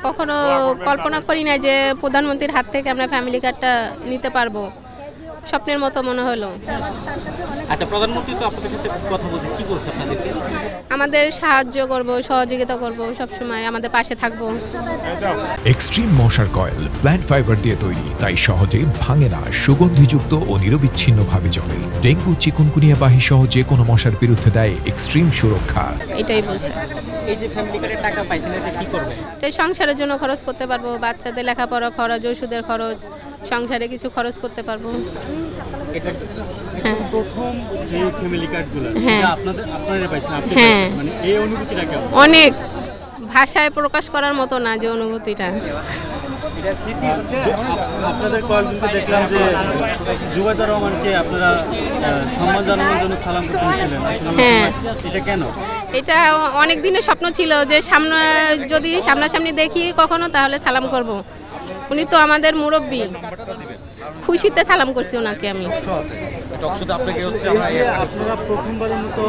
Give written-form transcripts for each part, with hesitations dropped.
কখনো কল্পনা করি না যে প্রধানমন্ত্রীর হাত থেকে আমরা ফ্যামিলি কার্ডটা নিতে পারবো, স্বপ্নের মতো মনে হলো। আচ্ছা, প্রধানমন্ত্রী তো আপনাদের সাথে কথা বলছে, কি বলছে আপনাদেরকে? আমাদের সাহায্য করব, সহযোগিতা করব, সবসময় আমাদের পাশে থাকবো। এক্সট্রিম মশার কয়েল প্ল্যান্ট ফাইবার দিয়ে তৈরি, তাই সহজে ভাঙে না, সুগন্ধিযুক্ত ও নিরবিচ্ছিন্নভাবে জ্বলে। ডেঙ্গু, চিকুনগুনিয়া বাহি সহ যে কোনো মশার বিরুদ্ধে দেয় এক্সট্রিম সুরক্ষা। এটাই বলছে। এই যে ফ্যামিলি কার্ডের টাকা পাইছেন, এটা কি করবেন? এটাই সংসারের জন্য খরচ করতে পারবো, বাচ্চাদের লেখাপড়া খরচ, ওষুধের খরচ, সংসারে কিছু খরচ করতে পারবো। এটা হ্যাঁ। প্রথম যে ফ্যামিলি কার্ডগুলো হ্যাঁ। আপনারা পাইছেন, আপনি হ্যাঁ। মানে এই অনুভূতিটা কেমন? অনেক ভাষায় প্রকাশ করার মতো না যে অনুভূতিটা। আপনাদের কয়েকজনকে দেখলাম যে জুবাইদা রহমানকে আপনারা সম্মান জানানোর জন্য সালাম করতে নিয়েছিলেন, আসলে হ্যাঁ। এটা কেন? এটা অনেক দিনের স্বপ্ন ছিল যে যদি সামনাসামনি দেখি কখনো তাহলে সালাম করব। উনি তো আমাদের মুরব্বী, খুশিতে সালাম করছি ওনাকে আমি। আপনারা প্রথমবারের মতো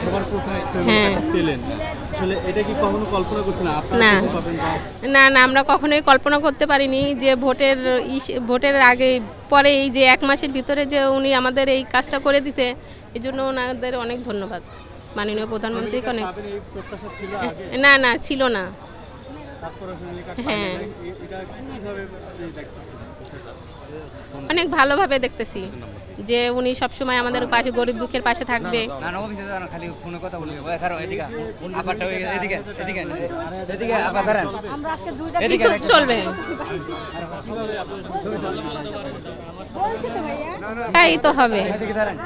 সবার প্রথম হ্যাঁ। পেলেন, আসলে এটা কি কখনো কল্পনা করছেন আপনারা না। কখন পাবেন? না না, আমরা কখনোই কল্পনা করতে পারিনি যে ভোটের আগে পরে এই যে 1 মাসের ভিতরে যে উনি আমাদের এই কাজটা করে দিছে, এই জন্য ওনাদের অনেক ধন্যবাদ, মাননীয় প্রধানমন্ত্রীকে অনেক। পাবেন এই প্রত্যাশা ছিল আগে? না না, ছিল না। তারপরে ফ্যামিলি কার্ড হ্যাঁ, এটা কিভাবে দেখতেছেন? অনেক ভালোভাবে দেখতেছি যে উনি সবসময় আমাদের পাশে, গরিব দুঃখের পাশে থাকবে। খালি ফোনে কথা বলবে, এদিকে আপারটা হয়ে গেছে, এদিকে এদিকে এদিকে আপা ধরেন, কিছু চলবে, তাই তো হবে। এদিকে ধরেন।